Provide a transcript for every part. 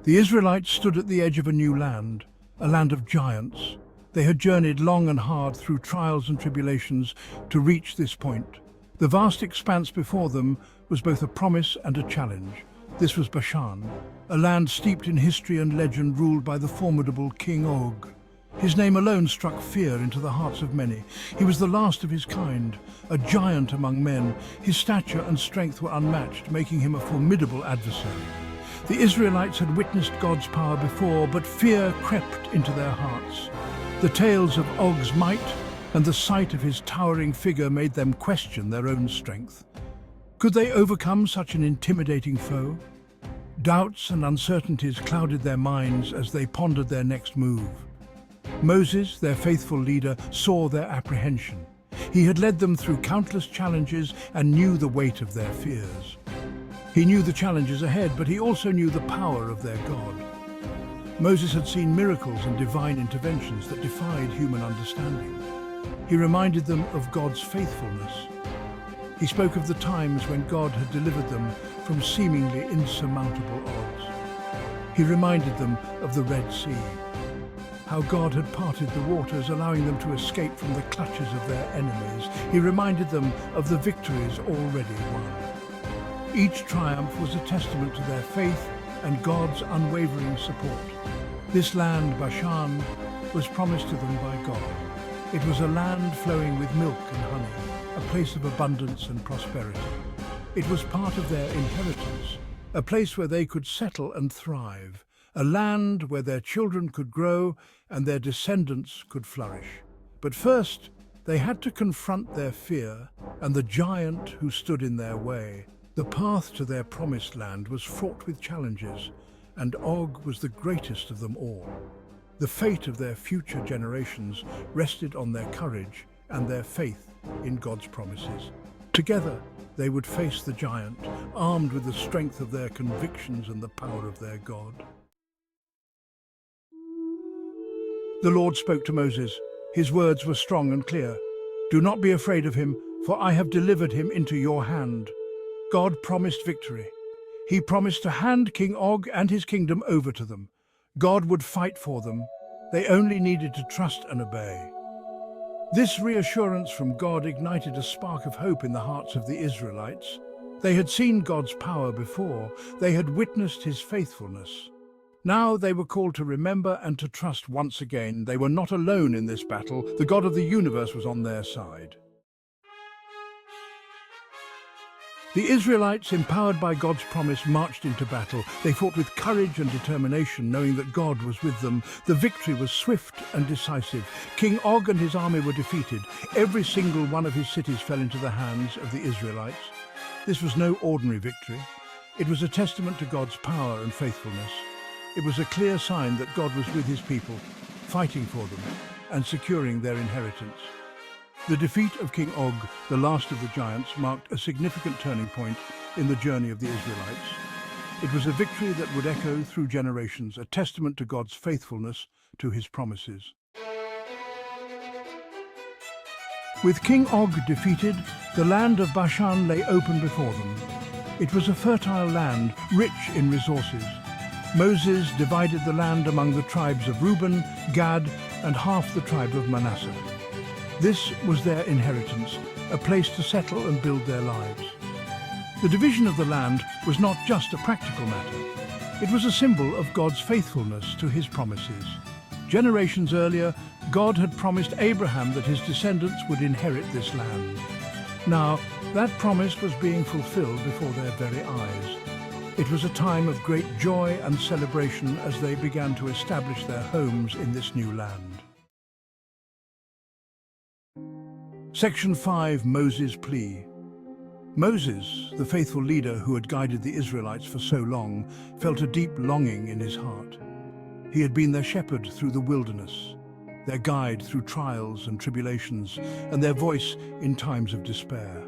The Israelites stood at the edge of a new land, a land of giants. They had journeyed long and hard through trials and tribulations to reach this point. The vast expanse before them was both a promise and a challenge. This was Bashan, a land steeped in history and legend ruled by the formidable King Og. His name alone struck fear into the hearts of many. He was the last of his kind, a giant among men. His stature and strength were unmatched, making him a formidable adversary. The Israelites had witnessed God's power before, but fear crept into their hearts. The tales of Og's might and the sight of his towering figure made them question their own strength. Could they overcome such an intimidating foe? Doubts and uncertainties clouded their minds as they pondered their next move. Moses, their faithful leader, saw their apprehension. He had led them through countless challenges and knew the weight of their fears. He knew the challenges ahead, but he also knew the power of their God. Moses had seen miracles and divine interventions that defied human understanding. He reminded them of God's faithfulness. He spoke of the times when God had delivered them from seemingly insurmountable odds. He reminded them of the Red Sea, how God had parted the waters, allowing them to escape from the clutches of their enemies. He reminded them of the victories already won. Each triumph was a testament to their faith and God's unwavering support. This land, Bashan, was promised to them by God. It was a land flowing with milk and honey, a place of abundance and prosperity. It was part of their inheritance, a place where they could settle and thrive, a land where their children could grow and their descendants could flourish. But first, they had to confront their fear and the giant who stood in their way. The path to their promised land was fraught with challenges, and Og was the greatest of them all. The fate of their future generations rested on their courage and their faith in God's promises. Together, they would face the giant, armed with the strength of their convictions and the power of their God. The Lord spoke to Moses. His words were strong and clear. "Do not be afraid of him, for I have delivered him into your hand." God promised victory. He promised to hand King Og and his kingdom over to them. God would fight for them. They only needed to trust and obey. This reassurance from God ignited a spark of hope in the hearts of the Israelites. They had seen God's power before. They had witnessed his faithfulness. Now they were called to remember and to trust once again. They were not alone in this battle. The God of the universe was on their side. The Israelites, empowered by God's promise, marched into battle. They fought with courage and determination, knowing that God was with them. The victory was swift and decisive. King Og and his army were defeated. Every single one of his cities fell into the hands of the Israelites. This was no ordinary victory. It was a testament to God's power and faithfulness. It was a clear sign that God was with his people, fighting for them and securing their inheritance. The defeat of King Og, the last of the giants, marked a significant turning point in the journey of the Israelites. It was a victory that would echo through generations, a testament to God's faithfulness to his promises. With King Og defeated, the land of Bashan lay open before them. It was a fertile land, rich in resources. Moses divided the land among the tribes of Reuben, Gad, and half the tribe of Manasseh. This was their inheritance, a place to settle and build their lives. The division of the land was not just a practical matter. It was a symbol of God's faithfulness to his promises. Generations earlier, God had promised Abraham that his descendants would inherit this land. Now, that promise was being fulfilled before their very eyes. It was a time of great joy and celebration as they began to establish their homes in this new land. Section 5, Moses' Plea. Moses, the faithful leader who had guided the Israelites for so long, felt a deep longing in his heart. He had been their shepherd through the wilderness, their guide through trials and tribulations, and their voice in times of despair.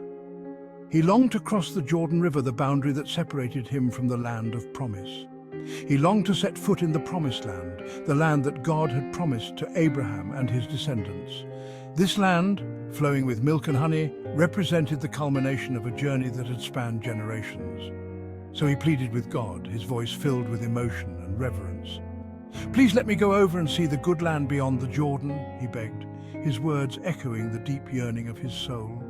He longed to cross the Jordan River, the boundary that separated him from the land of promise. He longed to set foot in the promised land, the land that God had promised to Abraham and his descendants. This land, flowing with milk and honey, represented the culmination of a journey that had spanned generations. So he pleaded with God, his voice filled with emotion and and reverence. "Please let me go over and see the good land beyond the Jordan," he begged, his words echoing the deep yearning of his soul.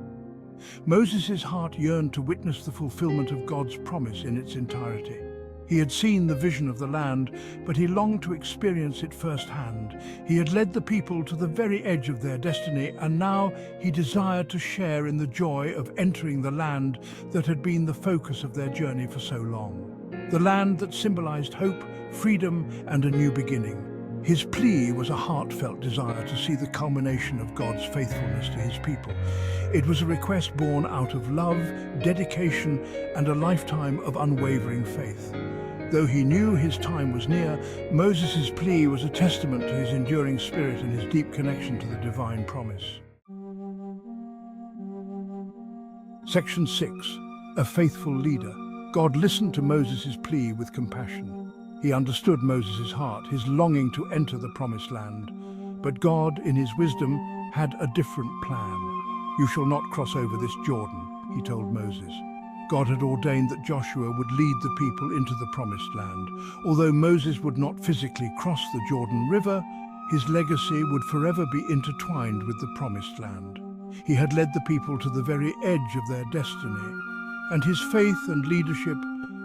Moses' heart yearned to witness the fulfillment of God's promise in its entirety. He had seen the vision of the land, but he longed to experience it firsthand. He had led the people to the very edge of their destiny, and now he desired to share in the joy of entering the land that had been the focus of their journey for so long. The land that symbolized hope, freedom, and a new beginning. His plea was a heartfelt desire to see the culmination of God's faithfulness to his people. It was a request born out of love, dedication, and a lifetime of unwavering faith. Though he knew his time was near, Moses' plea was a testament to his enduring spirit and his deep connection to the divine promise. Section 6. A faithful leader. God listened to Moses' plea with compassion. He understood Moses' heart, his longing to enter the promised land. But God, in his wisdom, had a different plan. "You shall not cross over this Jordan," he told Moses. God had ordained that Joshua would lead the people into the promised land. Although Moses would not physically cross the Jordan River, his legacy would forever be intertwined with the promised land. He had led the people to the very edge of their destiny, and his faith and leadership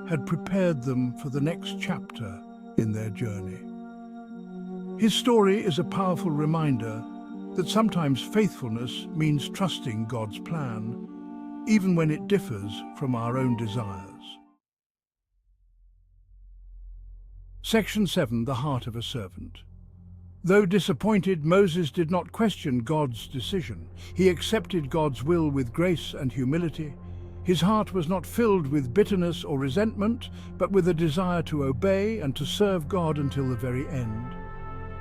had prepared them for the next chapter in their journey. His story is a powerful reminder that sometimes faithfulness means trusting God's plan, even when it differs from our own desires. Section 7. The heart of a servant. Though disappointed, Moses did not question God's decision. He accepted God's will with grace and humility. His heart was not filled with bitterness or resentment, but with a desire to obey and to serve God until the very end.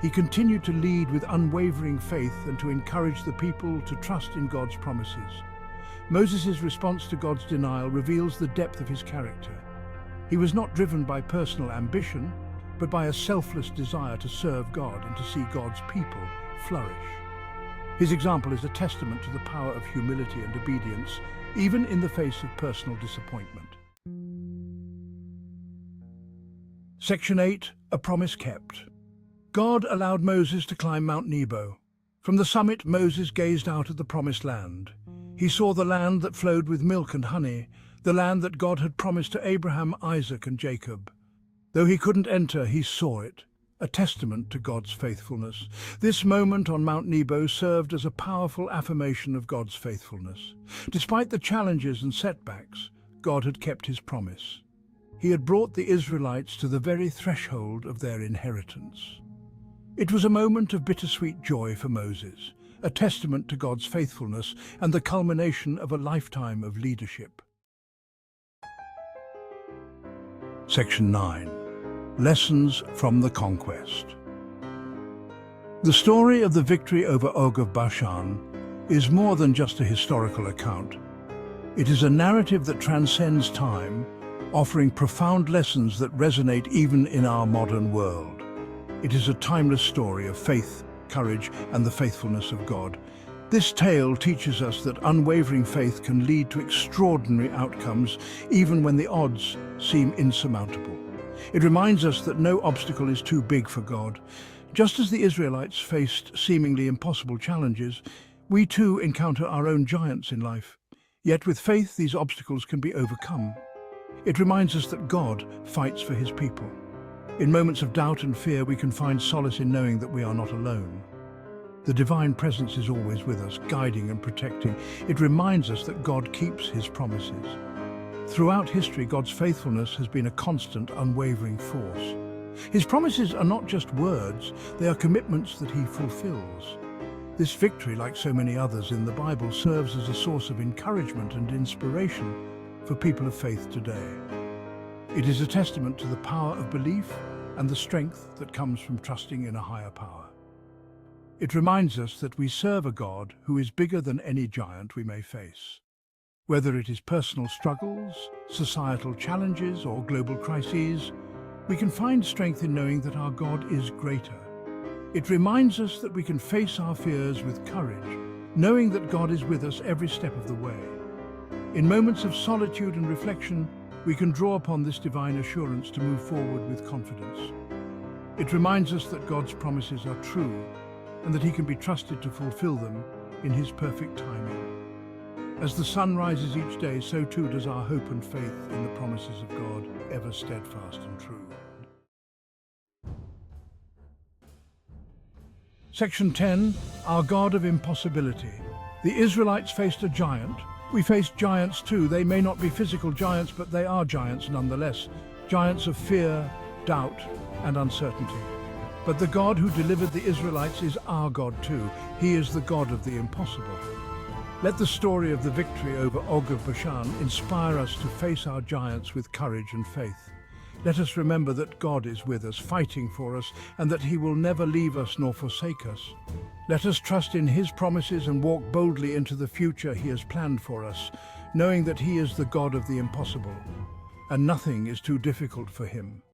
He continued to lead with unwavering faith and to encourage the people to trust in God's promises. Moses' response to God's denial reveals the depth of his character. He was not driven by personal ambition, but by a selfless desire to serve God and to see God's people flourish. His example is a testament to the power of humility and obedience, even in the face of personal disappointment. Section 8. A promise kept. God allowed Moses to climb Mount Nebo. From the summit, Moses gazed out at the promised land. He saw the land that flowed with milk and honey, the land that God had promised to Abraham, Isaac, and Jacob. Though he couldn't enter, he saw it, a testament to God's faithfulness. This moment on Mount Nebo served as a powerful affirmation of God's faithfulness. Despite the challenges and setbacks, God had kept his promise. He had brought the Israelites to the very threshold of their inheritance. It was a moment of bittersweet joy for Moses, a testament to God's faithfulness and the culmination of a lifetime of leadership. Section 9. Lessons from the Conquest. The story of the victory over Og of Bashan is more than just a historical account. It is a narrative that transcends time, offering profound lessons that resonate even in our modern world. It is a timeless story of faith, courage, and the faithfulness of God. This tale teaches us that unwavering faith can lead to extraordinary outcomes, even when the odds seem insurmountable. It reminds us that no obstacle is too big for God. Just as the Israelites faced seemingly impossible challenges, we too encounter our own giants in life. Yet with faith, these obstacles can be overcome. It reminds us that God fights for his people. In moments of doubt and fear, we can find solace in knowing that we are not alone. The divine presence is always with us, guiding and protecting. It reminds us that God keeps his promises. Throughout history, God's faithfulness has been a constant, unwavering force. His promises are not just words, they are commitments that he fulfills. This victory, like so many others in the Bible, serves as a source of encouragement and inspiration for people of faith today. It is a testament to the power of belief and the strength that comes from trusting in a higher power. It reminds us that we serve a God who is bigger than any giant we may face. Whether it is personal struggles, societal challenges, or global crises, we can find strength in knowing that our God is greater. It reminds us that we can face our fears with courage, knowing that God is with us every step of the way. In moments of solitude and reflection, we can draw upon this divine assurance to move forward with confidence. It reminds us that God's promises are true and that he can be trusted to fulfill them in his perfect timing. As the sun rises each day, so too does our hope and faith in the promises of God, ever steadfast and true. Section 10, Our God of Impossibility. The Israelites faced a giant. We face giants too. They may not be physical giants, but they are giants nonetheless. Giants of fear, doubt, and uncertainty. But the God who delivered the Israelites is our God too. He is the God of the impossible. Let the story of the victory over Og of Bashan inspire us to face our giants with courage and faith. Let us remember that God is with us, fighting for us, and that he will never leave us nor forsake us. Let us trust in his promises and walk boldly into the future he has planned for us, knowing that he is the God of the impossible, and nothing is too difficult for him.